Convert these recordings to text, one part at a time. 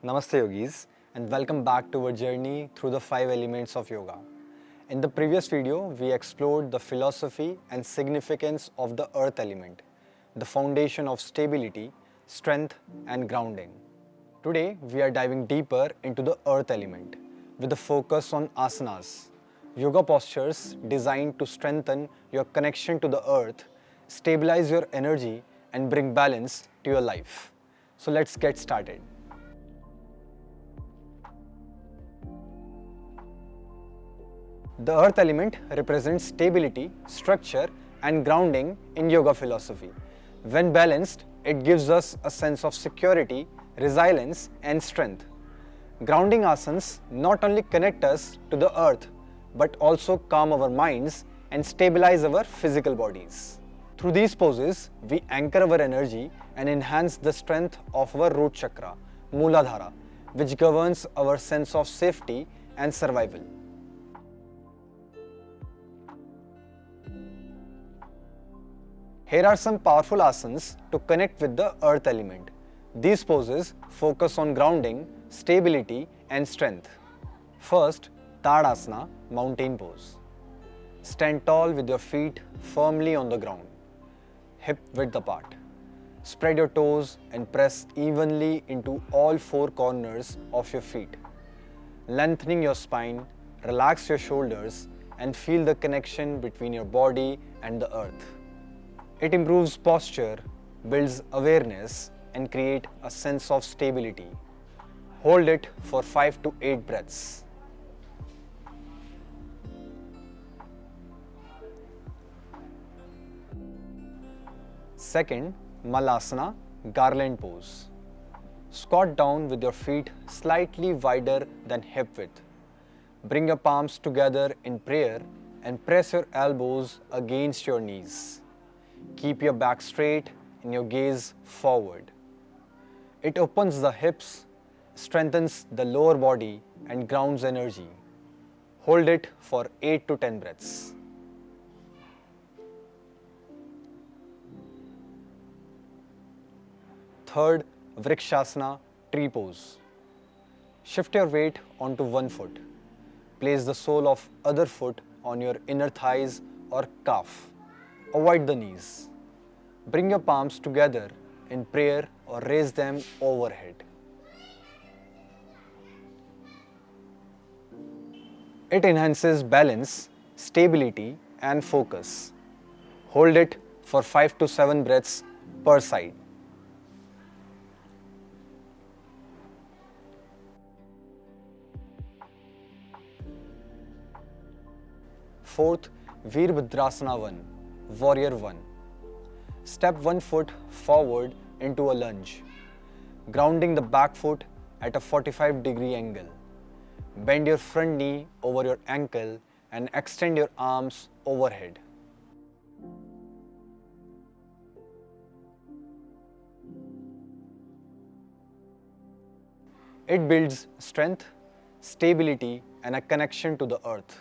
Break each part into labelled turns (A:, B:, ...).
A: Namaste yogis, and welcome back to our journey through the 5 elements of yoga. In the previous video, we explored the philosophy and significance of the earth element, the foundation of stability, strength and grounding. Today, we are diving deeper into the earth element with a focus on asanas, yoga postures designed to strengthen your connection to the earth, stabilize your energy and bring balance to your life. So let's get started. The earth element represents stability, structure and grounding in yoga philosophy. When balanced, it gives us a sense of security, resilience and strength. Grounding asanas not only connect us to the earth but also calm our minds and stabilize our physical bodies. Through these poses, we anchor our energy and enhance the strength of our root chakra, Muladhara, which governs our sense of safety and survival. Here are some powerful asanas to connect with the earth element. These poses focus on grounding, stability and strength. First, Tadasana, mountain pose. Stand tall with your feet firmly on the ground, hip width apart. Spread your toes and press evenly into all four corners of your feet. Lengthening your spine, relax your shoulders and feel the connection between your body and the earth. It improves posture, builds awareness and creates a sense of stability. Hold it for 5 to 8 breaths. Second, Malasana, Garland Pose. Squat down with your feet slightly wider than hip width. Bring your palms together in prayer and press your elbows against your knees. Keep your back straight and your gaze forward. It opens the hips, strengthens the lower body and grounds energy. Hold it for 8 to 10 breaths. Third, Vrikshasana, tree pose. Shift your weight onto one foot. Place the sole of other foot on your inner thighs or calf. Avoid the knees. Bring your palms together in prayer or raise them overhead. It enhances balance, stability and focus. Hold it for 5 to 7 breaths per side. Fourth, Virabhadrasana I, Warrior 1. Step one foot forward into a lunge, grounding the back foot at a 45-degree angle. Bend your front knee over your ankle and extend your arms overhead. It builds strength, stability and a connection to the earth.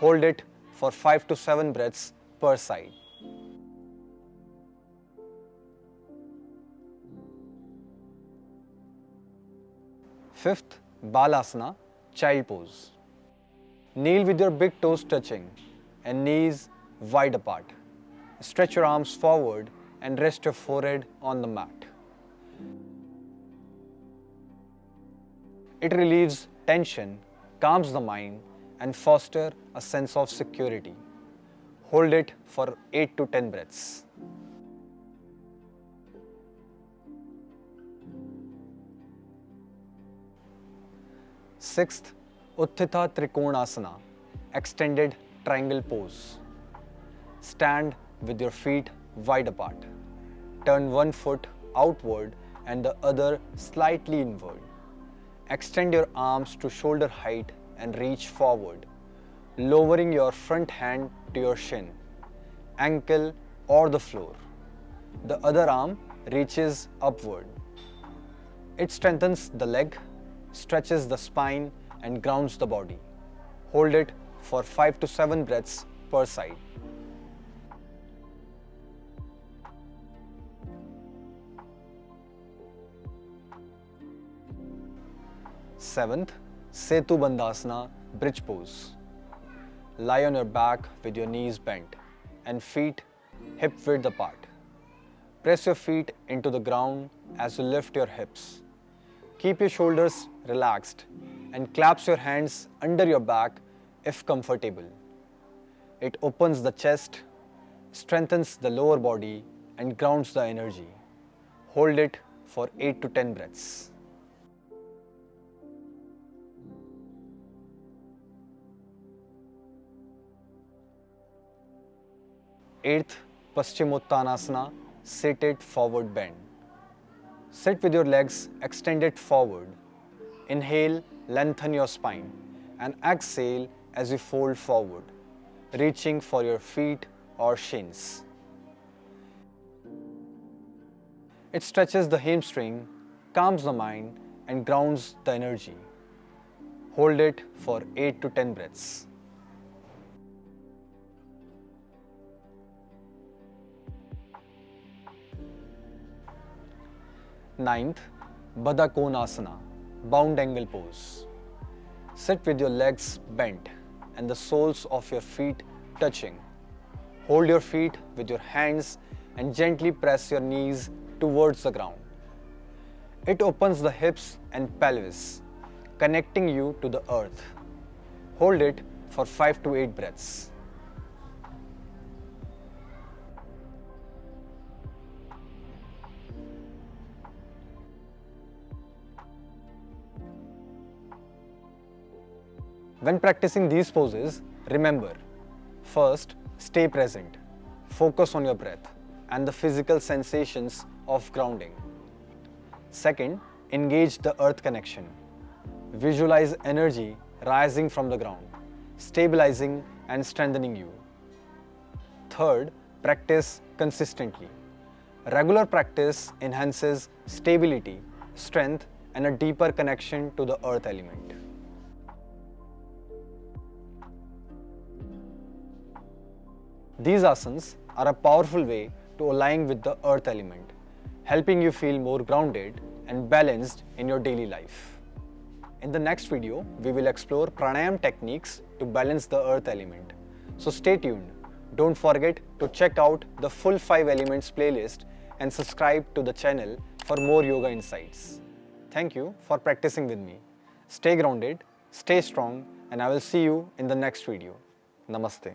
A: Hold it for 5 to 7 breaths per side. Fifth, Balasana, child pose. Kneel with your big toes touching and knees wide apart. Stretch your arms forward and rest your forehead on the mat. It relieves tension, calms the mind and fosters a sense of security. Hold it for 8 to 10 breaths. Sixth, Utthita Trikonasana, extended triangle pose. Stand with your feet wide apart. Turn one foot outward and the other slightly inward. Extend your arms to shoulder height and reach forward, lowering your front hand to your shin, ankle or the floor. The other arm reaches upward. It strengthens the leg, stretches the spine and grounds the body. Hold it for 5 to 7 breaths per side. 7th, Setu Bandhasana Bridge Pose. Lie on your back with your knees bent and feet hip width apart. Press your feet into the ground as you lift your hips. Keep your shoulders relaxed and clasp your hands under your back if comfortable. It opens the chest, strengthens the lower body and grounds the energy. Hold it for 8 to 10 breaths. Eighth, Paschimottanasana, seated forward bend. Sit with your legs extended forward. Inhale, lengthen your spine and exhale as you fold forward, reaching for your feet or shins. It stretches the hamstring, calms the mind and grounds the energy. Hold it for 8 to 10 breaths. Ninth, Baddha Konasana, bound angle pose. Sit with your legs bent and the soles of your feet touching. Hold your feet with your hands and gently press your knees towards the ground. It opens the hips and pelvis, connecting you to the earth. Hold it for 5 to 8 breaths. When practicing these poses, remember, first, stay present, focus on your breath and the physical sensations of grounding. Second, engage the earth connection. Visualize energy rising from the ground, stabilizing and strengthening you. Third, practice consistently. Regular practice enhances stability, strength and a deeper connection to the earth element. These asanas are a powerful way to align with the earth element, helping you feel more grounded and balanced in your daily life. In the next video, we will explore pranayam techniques to balance the earth element. So stay tuned. Don't forget to check out the full 5 elements playlist and subscribe to the channel for more yoga insights. Thank you for practicing with me. Stay grounded, stay strong, and I will see you in the next video. Namaste.